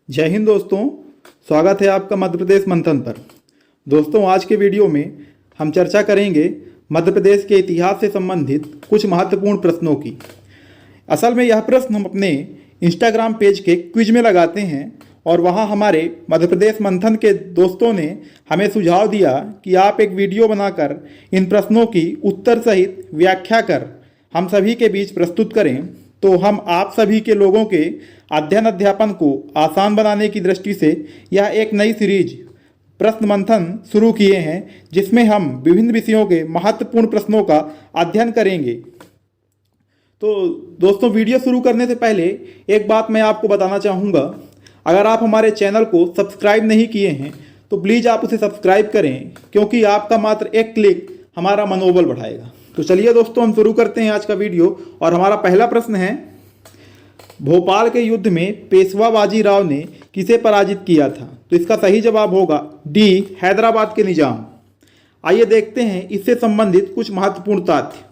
जय हिंद दोस्तों। स्वागत है आपका मध्य प्रदेश मंथन पर। दोस्तों, आज के वीडियो में हम चर्चा करेंगे मध्य प्रदेश के इतिहास से संबंधित कुछ महत्वपूर्ण प्रश्नों की। असल में यह प्रश्न हम अपने इंस्टाग्राम पेज के क्विज में लगाते हैं और वहां हमारे मध्य प्रदेश मंथन के दोस्तों ने हमें सुझाव दिया कि आप एक वीडियो बनाकर इन प्रश्नों की उत्तर सहित व्याख्या कर हम सभी के बीच प्रस्तुत करें। तो हम आप सभी के लोगों के अध्ययन अध्यापन को आसान बनाने की दृष्टि से यह एक नई सीरीज प्रश्न मंथन शुरू किए हैं, जिसमें हम विभिन्न विषयों के महत्वपूर्ण प्रश्नों का अध्ययन करेंगे। तो दोस्तों, वीडियो शुरू करने से पहले एक बात मैं आपको बताना चाहूँगा। अगर आप हमारे चैनल को सब्सक्राइब नहीं किए हैं तो प्लीज़ आप उसे सब्सक्राइब करें, क्योंकि आपका मात्र एक क्लिक हमारा मनोबल बढ़ाएगा। तो चलिए दोस्तों, हम शुरू करते हैं आज का वीडियो। और हमारा पहला प्रश्न है, भोपाल के युद्ध में पेशवा बाजीराव ने किसे पराजित किया था? तो इसका सही जवाब होगा डी, हैदराबाद के निजाम। आइए देखते हैं इससे संबंधित कुछ महत्वपूर्ण तथ्य।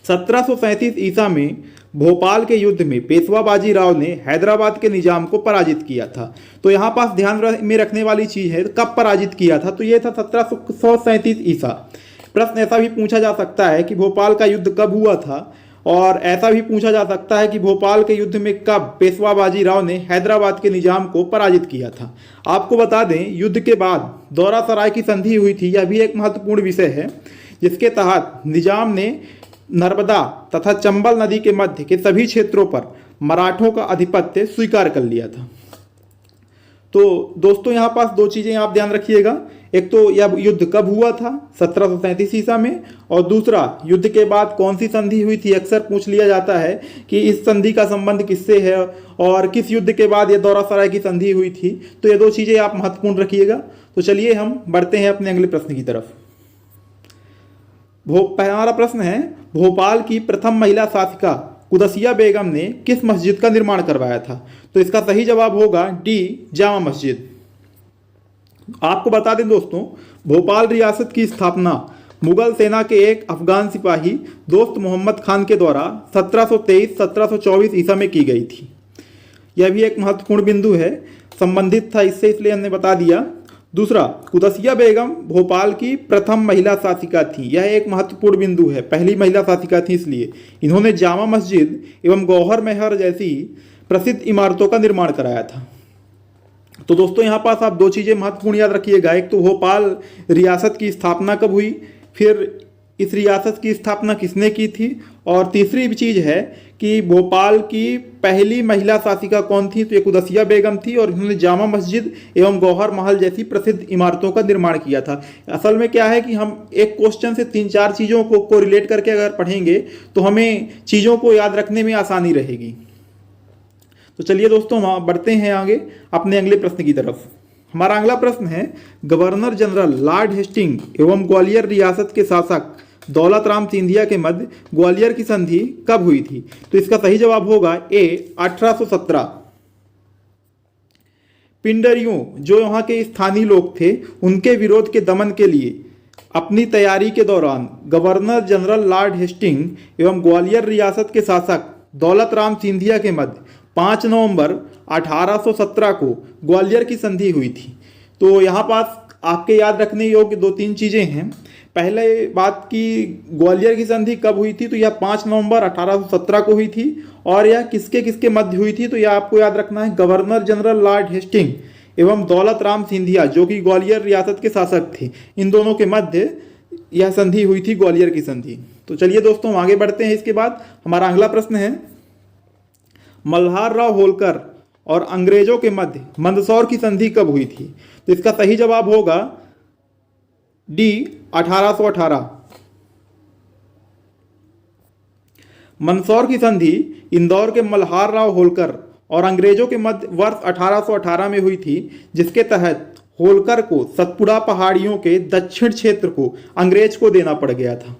1737 ईसा में भोपाल के युद्ध में पेशवा बाजीराव ने हैदराबाद के निजाम को पराजित किया था। तो यहाँ पास ध्यान में रखने वाली चीज़ है, कब पराजित किया था? तो ये था 1737 ईसा। प्रश्न ऐसा भी पूछा जा सकता है कि भोपाल का युद्ध कब हुआ था, और ऐसा भी पूछा जा सकता है कि भोपाल के युद्ध में कब पेशवा बाजीराव ने हैदराबाद के निजाम को पराजित किया था। आपको बता दें, युद्ध के बाद दौरा सराय की संधि हुई थी। यह भी एक महत्वपूर्ण विषय है, जिसके तहत निजाम ने नर्मदा तथा चंबल नदी के मध्य के सभी क्षेत्रों पर मराठों का आधिपत्य स्वीकार कर लिया था। तो दोस्तों, यहाँ पास दो चीज़ें आप ध्यान रखिएगा। एक तो यह युद्ध कब हुआ था, 1737 ईसा में, और दूसरा युद्ध के बाद कौन सी संधि हुई थी। अक्सर पूछ लिया जाता है कि इस संधि का संबंध किससे है और किस युद्ध के बाद यह दौरा सराय की संधि हुई थी। तो ये दो चीज़ें आप महत्वपूर्ण रखिएगा। तो चलिए हम बढ़ते हैं अपने अगले प्रश्न की तरफ। हमारा प्रश्न है, भोपाल की प्रथम महिला शासिका कुदसिया बेगम ने किस मस्जिद का निर्माण करवाया था? तो इसका सही जवाब होगा डी, जामा मस्जिद। आपको बता दें दोस्तों, भोपाल रियासत की स्थापना मुगल सेना के एक अफगान सिपाही दोस्त मोहम्मद खान के द्वारा 1723-1724 ईसा में की गई थी। यह भी एक महत्वपूर्ण बिंदु है, संबंधित था इससे, इसलिए हमने बता दिया। दूसरा, कुदसिया बेगम भोपाल की प्रथम महिला शासिका थी। यह एक महत्वपूर्ण बिंदु है, पहली महिला शासिका थी, इसलिए इन्होंने जामा मस्जिद एवं गौहर महल जैसी प्रसिद्ध इमारतों का निर्माण कराया था। तो दोस्तों, यहाँ पास आप दो चीज़ें महत्वपूर्ण याद रखिएगा। एक तो भोपाल रियासत की स्थापना कब हुई, फिर इस रियासत की स्थापना किसने की थी, और तीसरी चीज़ है कि भोपाल की पहली महिला शासिका कौन थी? तो ये कुदसिया बेगम थी, और इन्होंने जामा मस्जिद एवं गौहर महल जैसी प्रसिद्ध इमारतों का निर्माण किया था। असल में क्या है कि हम एक क्वेश्चन से 3-4 चीज़ों को रिलेट करके अगर पढ़ेंगे तो हमें चीज़ों को याद रखने में आसानी रहेगी। तो चलिए दोस्तों, हम बढ़ते हैं आगे अपने अगले प्रश्न की तरफ। हमारा अगला प्रश्न है, गवर्नर जनरल लॉर्ड हेस्टिंग एवं ग्वालियर रियासत के शासक दौलत राम सिंधिया के मध्य ग्वालियर की संधि कब हुई थी? तो इसका सही जवाब होगा ए, 1817। पिंडरियों, जो यहाँ के स्थानीय लोग थे, उनके विरोध के दमन के लिए अपनी तैयारी के दौरान गवर्नर जनरल लॉर्ड हेस्टिंग एवं ग्वालियर रियासत के शासक दौलत राम सिंधिया के मध्य 5 नवंबर 1817 को ग्वालियर की संधि हुई थी। तो यहाँ पास आपके याद रखने योग्य 2-3 चीज़ें हैं। पहले बात की, ग्वालियर की संधि कब हुई थी? तो यह 5 नवंबर 1817 को हुई थी। और यह किसके किसके मध्य हुई थी? तो यह आपको याद रखना है, गवर्नर जनरल लॉर्ड हेस्टिंग एवं दौलत राम सिंधिया, जो कि ग्वालियर रियासत के शासक थे, इन दोनों के मध्य यह संधि हुई थी, ग्वालियर की संधि। तो चलिए दोस्तों, हम आगे बढ़ते हैं। इसके बाद हमारा अगला प्रश्न है, मल्हार राव होलकर और अंग्रेजों के मध्य मंदसौर की संधि कब हुई थी? तो इसका सही जवाब होगा डी, 1818। मंदसौर की संधि इंदौर के मल्हार राव होलकर और अंग्रेजों के मध्य वर्ष 1818 में हुई थी, जिसके तहत होलकर को सतपुड़ा पहाड़ियों के दक्षिण क्षेत्र को अंग्रेज को देना पड़ गया था।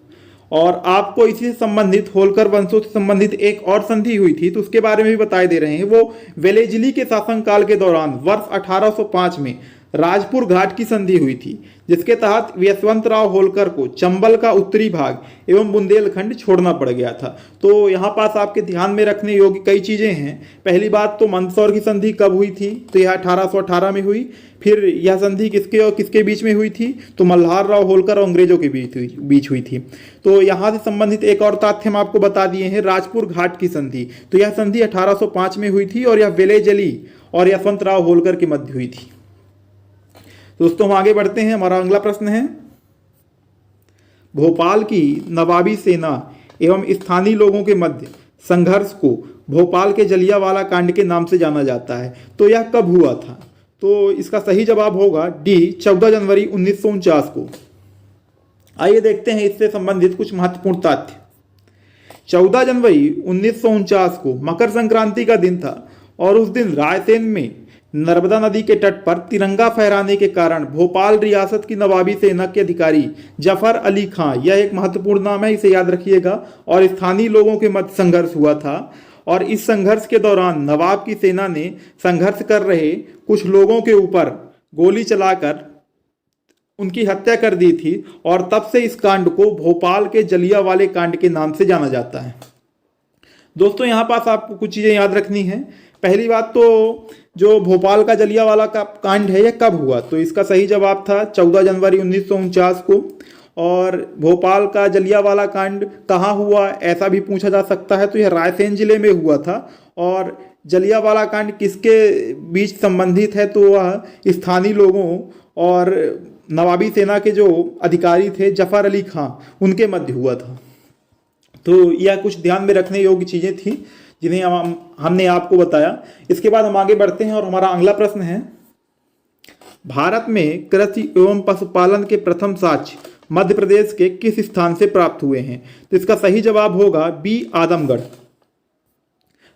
और आपको इसी से संबंधित, होलकर वंशों से संबंधित एक और संधि हुई थी, तो उसके बारे में भी बताए दे रहे हैं। वो वेलेजली के शासनकाल के दौरान वर्ष 1805 में राजपुर घाट की संधि हुई थी, जिसके तहत यशवंतराव होलकर को चंबल का उत्तरी भाग एवं बुंदेलखंड छोड़ना पड़ गया था। तो यहाँ पास आपके ध्यान में रखने योग्य कई चीजें हैं। पहली बात तो मंदसौर की संधि कब हुई थी, तो यह 1818 में हुई। फिर यह संधि किसके और किसके बीच में हुई थी, तो मल्हार राव होलकर और अंग्रेजों के बीच हुई थी। तो यहाँ से संबंधित एक और तथ्य हम आपको बता दिए हैं, राजपुर घाट की संधि। तो यह संधि 1805 में हुई थी और यह विलेज अली और यशवंतराव होलकर के मध्य हुई थी। दोस्तों हम आगे बढ़ते हैं। हमारा अगला प्रश्न है, भोपाल की नवाबी सेना एवं स्थानीय लोगों के मध्य संघर्ष को भोपाल के जलियांवाला कांड के नाम से जाना जाता है। तो यह कब हुआ था, तो इसका सही जवाब होगा डी 14 जनवरी 1949 को। आइए देखते हैं इससे संबंधित कुछ महत्वपूर्ण तथ्य। 14 जनवरी 1949 को मकर संक्रांति का दिन था और उस दिन रायसेन में नर्मदा नदी के तट पर तिरंगा फहराने के कारण भोपाल रियासत की नवाबी सेना के अधिकारी जफर अली खां, यह एक महत्वपूर्ण नाम है, इसे याद रखिएगा, और स्थानीय लोगों के मध्य संघर्ष हुआ था। और इस संघर्ष के दौरान नवाब की सेना ने संघर्ष कर रहे कुछ लोगों के ऊपर गोली चलाकर उनकी हत्या कर दी थी और तब से इस कांड को भोपाल के जलियांवाले कांड के नाम से जाना जाता है। दोस्तों यहाँ पास आपको कुछ चीज़ें याद रखनी है। पहली बात तो जो भोपाल का जलियांवाला का कांड है यह कब हुआ, तो इसका सही जवाब था 14 जनवरी 1949 को। और भोपाल का जलियांवाला कांड कहाँ हुआ ऐसा भी पूछा जा सकता है, तो यह रायसेन जिले में हुआ था। और जलियांवाला कांड किसके बीच संबंधित है, तो वह स्थानीय लोगों और नवाबी सेना के जो अधिकारी थे जफर अली खां, उनके मध्य हुआ था। तो यह कुछ ध्यान में रखने योग्य चीज़ें थी जिन्हें हमने आपको बताया। इसके बाद हम आगे बढ़ते हैं और हमारा अगला प्रश्न है, भारत में कृषि एवं पशुपालन के प्रथम साक्ष्य मध्य प्रदेश के किस स्थान से प्राप्त हुए हैं, तो इसका सही जवाब होगा बी आजमगढ़।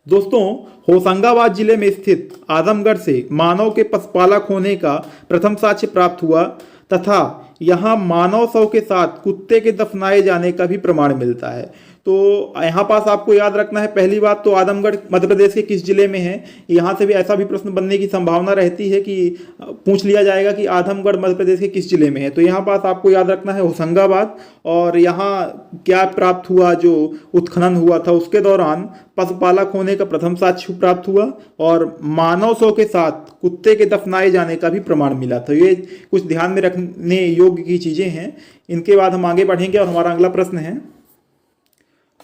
दोस्तों होशंगाबाद जिले में स्थित आजमगढ़ से मानव के पशुपालक होने का प्रथम साक्ष्य प्राप्त हुआ तथा यहाँ मानव शव के साथ कुत्ते के दफनाए जाने का भी प्रमाण मिलता है। तो यहाँ पास आपको याद रखना है, पहली बात तो आजमगढ़ मध्य प्रदेश के किस जिले में है, यहाँ से भी ऐसा भी प्रश्न बनने की संभावना रहती है कि पूछ लिया जाएगा कि आजमगढ़ मध्य प्रदेश के किस जिले में है। तो यहाँ पास आपको याद रखना है होशंगाबाद। और यहाँ क्या प्राप्त हुआ, जो उत्खनन हुआ था उसके दौरान पशुपालक होने का प्रथम साक्ष्य प्राप्त हुआ और मानव शव के साथ कुत्ते के दफनाए जाने का भी प्रमाण मिला था। ये कुछ ध्यान में रखने योग्य की चीज़ें हैं। इनके बाद हम आगे बढ़ेंगे और हमारा अगला प्रश्न है,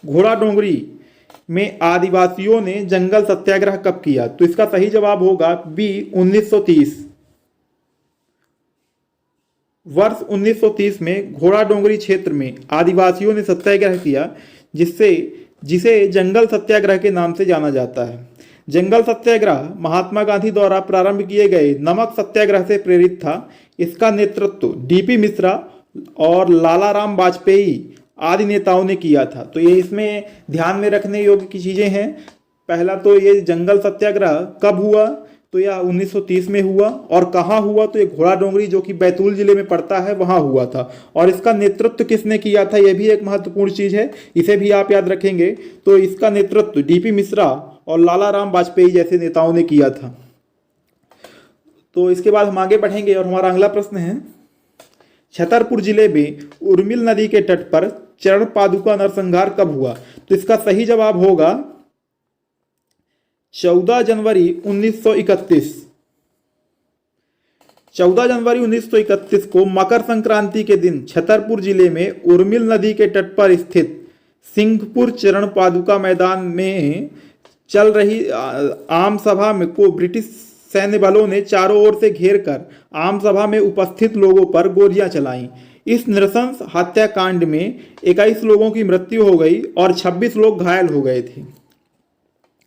घोड़ा डोंगरी में आदिवासियों ने जंगल सत्याग्रह कब किया, तो इसका सही जवाब होगा बी 1930। वर्ष 1930 में घोड़ा डोंगरी क्षेत्र में आदिवासियों ने सत्याग्रह किया, जिसे जंगल सत्याग्रह के नाम से जाना जाता है। जंगल सत्याग्रह महात्मा गांधी द्वारा प्रारंभ किए गए नमक सत्याग्रह से प्रेरित था। इसका नेतृत्व डीपी मिश्रा और लाला राम वाजपेयी आदि नेताओं ने किया था। तो ये इसमें ध्यान में रखने योग्य की चीज़ें हैं। पहला तो ये जंगल सत्याग्रह कब हुआ, तो यह 1930 में हुआ। और कहाँ हुआ, तो ये घोड़ा डोंगरी जो कि बैतूल जिले में पड़ता है वहाँ हुआ था। और इसका नेतृत्व किसने किया था, यह भी एक महत्वपूर्ण चीज़ है, इसे भी आप याद रखेंगे। तो इसका नेतृत्व डीपी मिश्रा और लाला राम वाजपेयी जैसे नेताओं ने किया था। तो इसके बाद हम आगे बढ़ेंगे और हमारा अगला प्रश्न है, छतरपुर जिले में उर्मिल नदी के तट पर चरण पादुका नरसंहार कब हुआ, तो इसका सही जवाब होगा 14 जनवरी 1931। 14 जनवरी 1931 को मकर संक्रांति के दिन छतरपुर जिले में उर्मिल नदी के तट पर स्थित सिंहपुर चरण पादुका मैदान में चल रही आम सभा में को ब्रिटिश सैन्य बलों ने चारों ओर से घेर कर आम सभा में उपस्थित लोगों पर गोलियां चलाईं। इस नृशंस हत्याकांड में 21 लोगों की मृत्यु हो गई और 26 लोग घायल हो गए थे।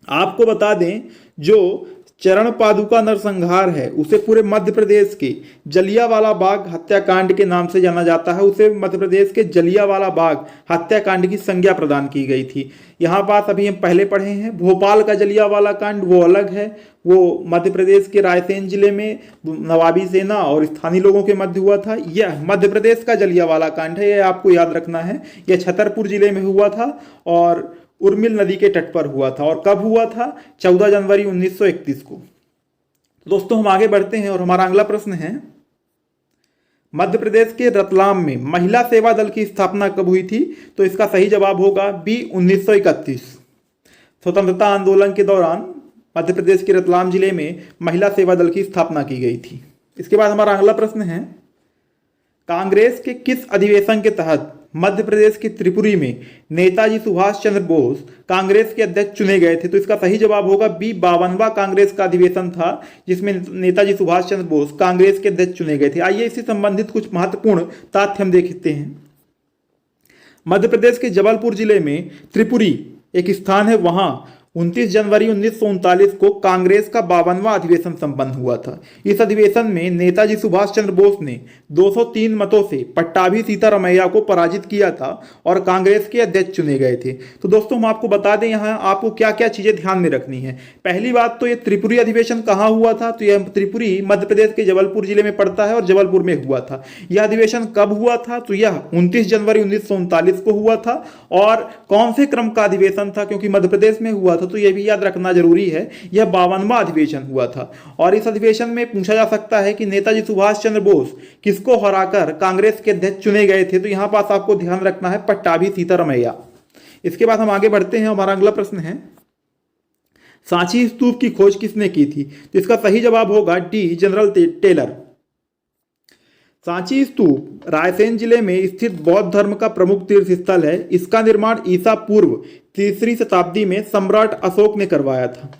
आपको बता दें, जो चरण पादुका नरसंहार है उसे पूरे मध्य प्रदेश के जलियांवाला बाग हत्याकांड के नाम से जाना जाता है। उसे मध्य प्रदेश के जलियांवाला बाग हत्याकांड की संज्ञा प्रदान की गई थी। यहाँ बात अभी हम पहले पढ़े हैं, भोपाल का जलियांवाला कांड वो अलग है, वो मध्य प्रदेश के रायसेन जिले में नवाबी सेना और स्थानीय लोगों के मध्य हुआ था। यह मध्य प्रदेश का जलियांवाला कांड है, यह आपको याद रखना है। यह छतरपुर जिले में हुआ था और उर्मिल नदी के तट पर हुआ था। और कब हुआ था, 14 जनवरी 1931 को। तो दोस्तों हम आगे बढ़ते हैं और हमारा अगला प्रश्न है, मध्य प्रदेश के रतलाम में महिला सेवा दल की स्थापना कब हुई थी? तो इसका सही जवाब होगा बी 1931। स्वतंत्रता आंदोलन के दौरान मध्य प्रदेश के रतलाम जिले में महिला सेवा दल की स्थापना की गई थी। इसके बाद हमारा अगला प्रश्न है, कांग्रेस के किस अधिवेशन के तहत मध्य प्रदेश के त्रिपुरी में नेताजी सुभाष चंद्र बोस कांग्रेस के अध्यक्ष चुने गए थे? तो इसका सही जवाब होगा बी 52वां कांग्रेस का अधिवेशन था जिसमें नेताजी सुभाष चंद्र बोस कांग्रेस के अध्यक्ष चुने गए थे। आइए इससे संबंधित कुछ महत्वपूर्ण तथ्य हम देखते हैं। मध्य प्रदेश के जबलपुर जिले में त्रिपुरी एक स्थान है, वहां 29 जनवरी 1939 को कांग्रेस का 52वां अधिवेशन संपन्न हुआ था। इस अधिवेशन में नेताजी सुभाष चंद्र बोस ने 203 मतों से पट्टाभी सीतारमैया को पराजित किया था और कांग्रेस के अध्यक्ष चुने गए थे। तो दोस्तों हम आपको बता दें यहाँ आपको क्या क्या चीजें ध्यान में रखनी है। पहली बात तो ये त्रिपुरी अधिवेशन कहाँ हुआ था? तो यह त्रिपुरी मध्य प्रदेश के जबलपुर जिले में पड़ता है और जबलपुर में हुआ था। यह अधिवेशन कब हुआ था? तो यह 29 जनवरी 1939 को हुआ था। और कौन से क्रम का अधिवेशन था? क्योंकि मध्य प्रदेश में हुआ तो यह भी याद रखना जरूरी है, यह 52वां अधिवेशन हुआ था। और इस अधिवेशन में पूछा जा सकता है कि नेताजी सुभाष चंद्र बोस किसको हराकर कांग्रेस के अध्यक्ष चुने गए थे? तो यहां पास आपको ध्यान रखना है पट्टाभी सीतारमैया। इसके बाद हम आगे बढ़ते हैं। हमारा अगला प्रश्न है, सांची स्तूप की खोज किसने की थी? तो इसका सही जवाब होगा डी जनरल टेलर। सांची स्तूप रायसेन जिले में स्थित बौद्ध धर्म का प्रमुख तीर्थ स्थल है। इसका निर्माण ईसा पूर्व 3री शताब्दी में सम्राट अशोक ने करवाया था।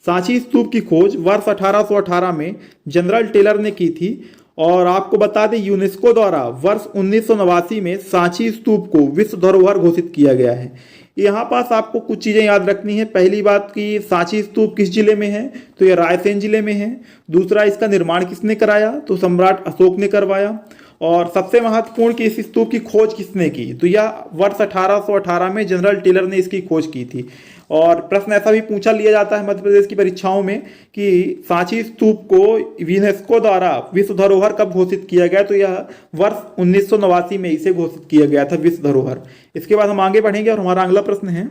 सांची स्तूप की खोज वर्ष 1818 में जनरल टेलर ने की थी। और आपको बता दें यूनेस्को द्वारा वर्ष 1989 में सांची स्तूप को विश्व धरोहर घोषित किया गया है। यहाँ पास आपको कुछ चीज़ें याद रखनी है। पहली बात कि सांची स्तूप किस जिले में है? तो यह रायसेन जिले में है। दूसरा, इसका निर्माण किसने कराया? तो सम्राट अशोक ने करवाया। और सबसे महत्वपूर्ण कि इस स्तूप की खोज किसने की? तो यह वर्ष 1818 में जनरल टेलर ने इसकी खोज की थी। और प्रश्न ऐसा भी पूछा लिया जाता है मध्य प्रदेश की परीक्षाओं में कि सांची स्तूप को यूनेस्को द्वारा विश्व धरोहर कब घोषित किया गया? तो यह वर्ष 1989 में इसे घोषित किया गया था विश्व धरोहर। इसके बाद हम आगे बढ़ेंगे और हमारा अगला प्रश्न है,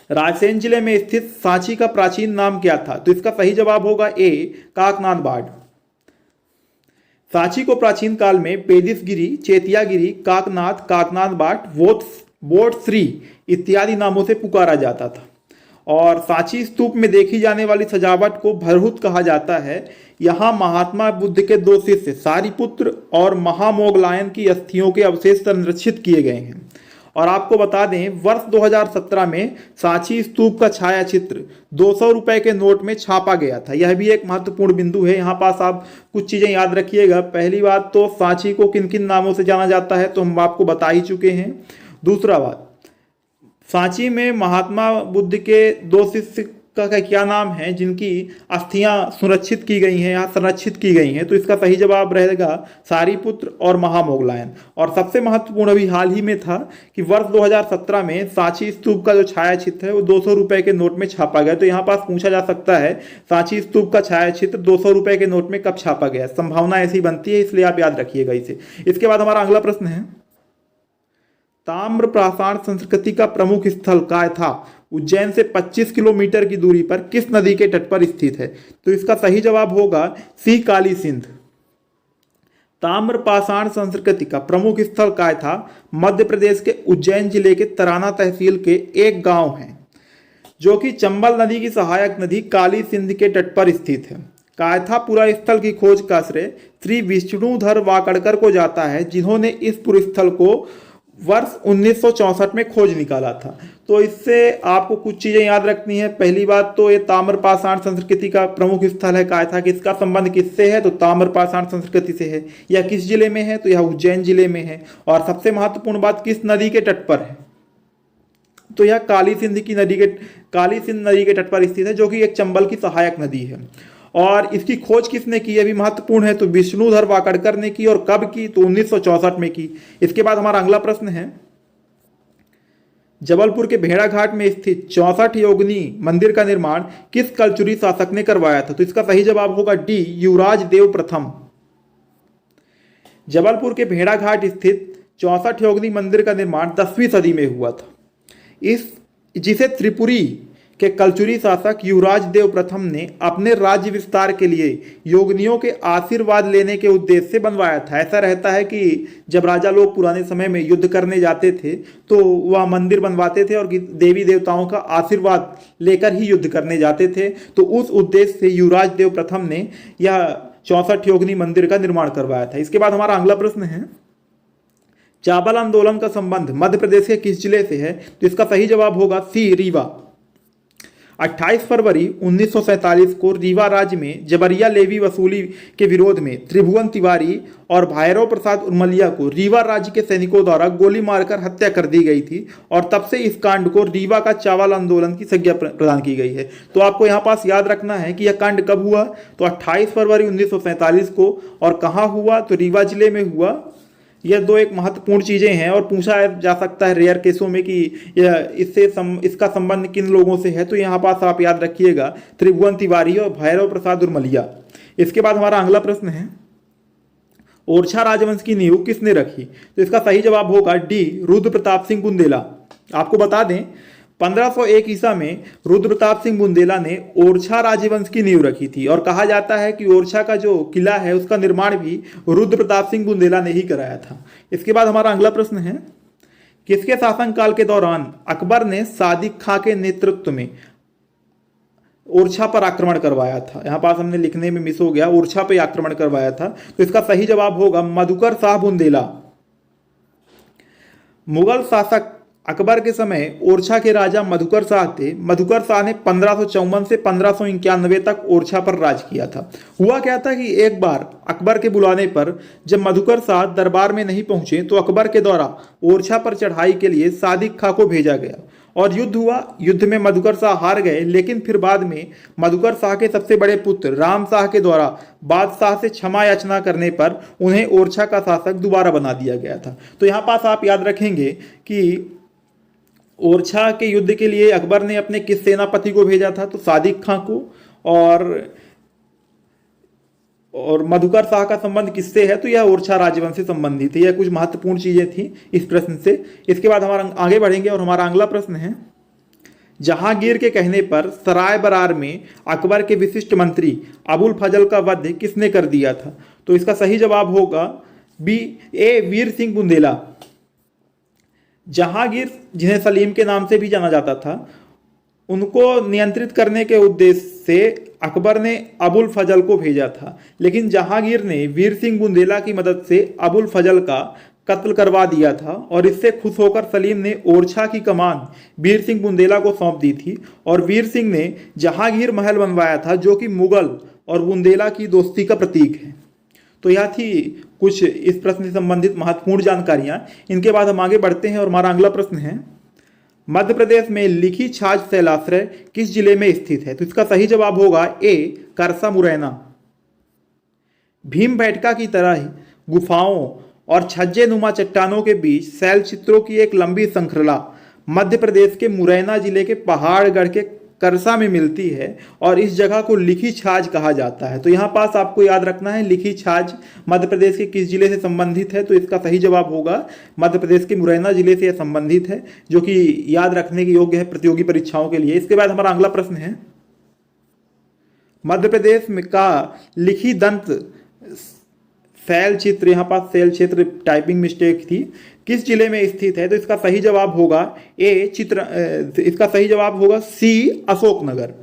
रायसेन जिले में स्थित सांची का प्राचीन नाम क्या था? तो इसका सही जवाब होगा ए काकनाथ बाढ़। सांची को प्राचीन काल में पेदिसगिरी, चेतियागिरी, काकनाथ, काकनाथ बाट, बोट श्री इत्यादि नामों से पुकारा जाता था। और सांची स्तूप में देखी जाने वाली सजावट को भरहुत कहा जाता है। यहाँ महात्मा बुद्ध के 2 शिष्य सारिपुत्र और महामोगलायन की अस्थियों के अवशेष संरक्षित किए गए हैं। और आपको बता दें वर्ष 2017 में सांची स्तूप का छाया चित्र 200 रुपए के नोट में छापा गया था। यह भी एक महत्वपूर्ण बिंदु है। यहाँ पास आप कुछ चीजें याद रखिएगा। पहली बात तो सांची को किन किन नामों से जाना जाता है तो हम आपको बता ही चुके हैं। दूसरा बात, सांची में महात्मा बुद्ध के 2 शिष्य का क्या नाम है जिनकी अस्थियां सुरक्षित की गई हैं, यहाँ संरक्षित की गई हैं? तो इसका सही जवाब रहेगा सारिपुत्र और महामोगलायन। और सबसे महत्वपूर्ण अभी हाल ही में था कि वर्ष 2017 में सांची स्तूप का जो छाया चित्र है वो 200 रुपए के नोट में छापा गया। तो यहाँ पास पूछा जा सकता है सांची स्तूप का छाया चित्र 200 रुपए के नोट में कब छापा गया? संभावना ऐसी बनती है, इसलिए आप याद रखिएगा इसे। इसके बाद हमारा अगला प्रश्न है, ताम्रपाषाण संस्कृति का प्रमुख स्थल काय था? उज्जैन से 25 किलोमीटर की दूरी पर किस नदी के तट पर स्थित है? तो इसका सही जवाब होगा सी काली सिंध। ताम्रपाषाण संस्कृति का प्रमुख स्थल काय था? मध्य प्रदेश के उज्जैन जिले के तराना तहसील के एक गांव है जो कि चंबल नदी की सहायक नदी काली सिंध के तट पर स्थित है। कायथापुरा स्थल की खोज का श्रेय श्री विष्णुधर वाकड़कर को जाता है, जिन्होंने इस पुर स्थल को वर्ष 1964 में खोज निकाला था। तो इससे आपको कुछ चीजें याद रखनी है। पहली बात तो ये ताम्रपाषाण संस्कृति का प्रमुख स्थल है कायथा, किसका संबंध किससे है? तो ताम्रपाषाण संस्कृति से है। यह किस जिले में है? तो यह उज्जैन जिले में है। और सबसे महत्वपूर्ण बात, किस नदी के तट पर है? तो यह काली सिंध नदी के तट पर स्थित है, जो कि एक चंबल की सहायक नदी है। और इसकी खोज किसने की, यह भी महत्वपूर्ण है। तो विष्णुधर वाकड़कर ने की। और कब की? तो 1964 में की। इसके बाद हमारा अगला प्रश्न है, जबलपुर के भेड़ा घाट में स्थित 64 योगिनी मंदिर का निर्माण किस कलचुरी शासक ने करवाया था? तो इसका सही जवाब होगा डी युवराज देव प्रथम। जबलपुर के भेड़ा घाट स्थित 64 योगिनी मंदिर का निर्माण 10वीं सदी में हुआ था। जिसे त्रिपुरी के कलचुरी शासक युवराज देव प्रथम ने अपने राज्य विस्तार के लिए योगिनियों के आशीर्वाद लेने के उद्देश्य से बनवाया था। ऐसा रहता है कि जब राजा लोग पुराने समय में युद्ध करने जाते थे तो वह मंदिर बनवाते थे और देवी देवताओं का आशीर्वाद लेकर ही युद्ध करने जाते थे। तो उस उद्देश्य से युवराज देव प्रथम ने यह 64 योगिनी मंदिर का निर्माण करवाया था। इसके बाद हमारा अगला प्रश्न है, चावल आंदोलन का संबंध मध्य प्रदेश के किस जिले से है? तो इसका सही जवाब होगा सी, रीवा। 28 फरवरी 1947 को रीवा राज्य में जबरिया लेवी वसूली के विरोध में त्रिभुवन तिवारी और भैरव प्रसाद उर्मलिया को रीवा राज्य के सैनिकों द्वारा गोली मारकर हत्या कर दी गई थी और तब से इस कांड को रीवा का चावल आंदोलन की संज्ञा प्रदान की गई है। तो आपको यहाँ पास याद रखना है कि यह कांड कब हुआ, तो 28 फरवरी 1947 को, और कहाँ हुआ, तो रीवा जिले में हुआ। यह दो एक महत्वपूर्ण चीजें हैं और पूछा जा सकता है रेयर केसों में कि इसका संबंध किन लोगों से है। तो यहाँ पास आप याद रखिएगा त्रिभुवन तिवारी और भैरव प्रसाद उर्मलिया। इसके बाद हमारा अगला प्रश्न है, ओरछा राजवंश की नींव किसने रखी? तो इसका सही जवाब होगा डी, रुद्र प्रताप सिंह बुंदेला। आपको बता दें 1501 ईसा में रुद्र प्रताप सिंह बुंदेला ने ओरछा राजवंश की नींव रखी थी और कहा जाता है कि ओरछा का जो किला है उसका निर्माण भी रुद्र प्रताप सिंह बुंदेला ने ही कराया था। इसके बाद हमारा अगला प्रश्न है, किसके शासनकाल के दौरान अकबर ने सादिक खां के नेतृत्व में ओरछा पर आक्रमण करवाया था? यहां पास हमने लिखने में मिस हो गया, ओरछा पर आक्रमण करवाया था। तो इसका सही जवाब होगा मधुकर शाह बुंदेला। मुगल शासक अकबर के समय ओरछा के राजा मधुकर शाह थे। मधुकर शाह ने 1554 से 1591 तक ओरछा पर राज किया था। हुआ क्या था कि एक बार अकबर के बुलाने पर जब मधुकर शाह दरबार में नहीं पहुंचे तो अकबर के द्वारा ओरछा पर चढ़ाई के लिए सादिक खां को भेजा गया और युद्ध हुआ। युद्ध में मधुकर शाह हार गए, लेकिन फिर बाद में मधुकर शाह के सबसे बड़े पुत्र राम शाह के द्वारा बादशाह से क्षमा याचना करने पर उन्हें ओरछा का शासक दोबारा बना दिया गया था। तो यहाँ पास आप याद रखेंगे कि ओरछा के युद्ध के लिए अकबर ने अपने किस सेनापति को भेजा था? तो सादिक खां को। और मधुकर शाह का संबंध किससे है? तो यह ओरछा राजवंश से संबंधित है। यह कुछ महत्वपूर्ण चीजें थी इस प्रश्न से। इसके बाद हमारा आगे बढ़ेंगे और हमारा अगला प्रश्न है, जहांगीर के कहने पर सराय बरार में अकबर के विशिष्ट मंत्री अबुल फजल का वध किसने कर दिया था? तो इसका सही जवाब होगा बी, ए, वीर सिंह बुंदेला। जहांगीर, जिन्हें सलीम के नाम से भी जाना जाता था, उनको नियंत्रित करने के उद्देश्य से अकबर ने अबुल फजल को भेजा था, लेकिन जहांगीर ने वीर सिंह बुंदेला की मदद से अबुल फजल का कत्ल करवा दिया था और इससे खुश होकर सलीम ने ओरछा की कमान वीर सिंह बुंदेला को सौंप दी थी और वीर सिंह ने जहांगीर महल बनवाया था, जो कि मुगल और बुंदेला की दोस्ती का प्रतीक है। तो यह थी कुछ इस प्रश्न से संबंधित महत्वपूर्ण जानकारियां। इनके बाद हम आगे बढ़ते हैं और हमारा अगला प्रश्न है, मध्य प्रदेश में लिखी छाछ शैलाश्रय किस जिले में स्थित है? तो इसका सही जवाब होगा ए, करसा मुरैना। भीमबेटका की तरह ही गुफाओं और छज्जे नुमा चट्टानों के बीच शैल चित्रों की एक लंबी श्रृंखला मध्य प्रदेश के मुरैना जिले के पहाड़गढ़ के करसा में मिलती है और इस जगह को लिखी छाछ कहा जाता है। तो यहाँ पास आपको याद रखना है लिखी छाछ मध्य प्रदेश के किस जिले से संबंधित है? तो इसका सही जवाब होगा मध्य प्रदेश के मुरैना जिले से यह संबंधित है, जो कि याद रखने के योग्य है प्रतियोगी परीक्षाओं के लिए। इसके बाद हमारा अगला प्रश्न है, मध्य प्रदेश में का लिखी दंत शैल चित्र, यहाँ पास शैल क्षेत्र टाइपिंग मिस्टेक थी, किस जिले में स्थित है? तो इसका सही जवाब होगा ए, इसका सही जवाब होगा सी, अशोकनगर।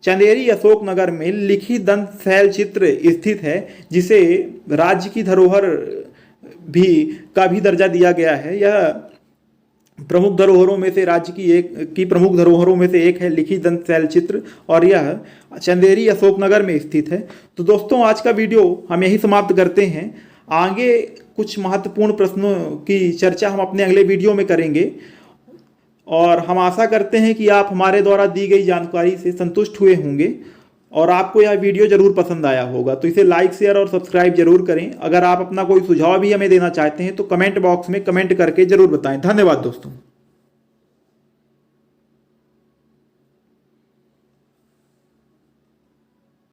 चंदेरी अशोकनगर में लिखी दंत शैल चित्र स्थित है, जिसे राज्य की धरोहर का भी दर्जा दिया गया है। यह प्रमुख धरोहरों में से राज्य की प्रमुख धरोहरों में से एक है लिखी दंत शैल चित्र और यह चंदेरी अशोकनगर में स्थित है। तो दोस्तों आज का वीडियो हम यही समाप्त करते हैं। आगे कुछ महत्वपूर्ण प्रश्नों की चर्चा हम अपने अगले वीडियो में करेंगे और हम आशा करते हैं कि आप हमारे द्वारा दी गई जानकारी से संतुष्ट हुए होंगे और आपको यह वीडियो जरूर पसंद आया होगा। तो इसे लाइक, शेयर और सब्सक्राइब जरूर करें। अगर आप अपना कोई सुझाव भी हमें देना चाहते हैं तो कमेंट बॉक्स में कमेंट करके जरूर बताएं। धन्यवाद दोस्तों।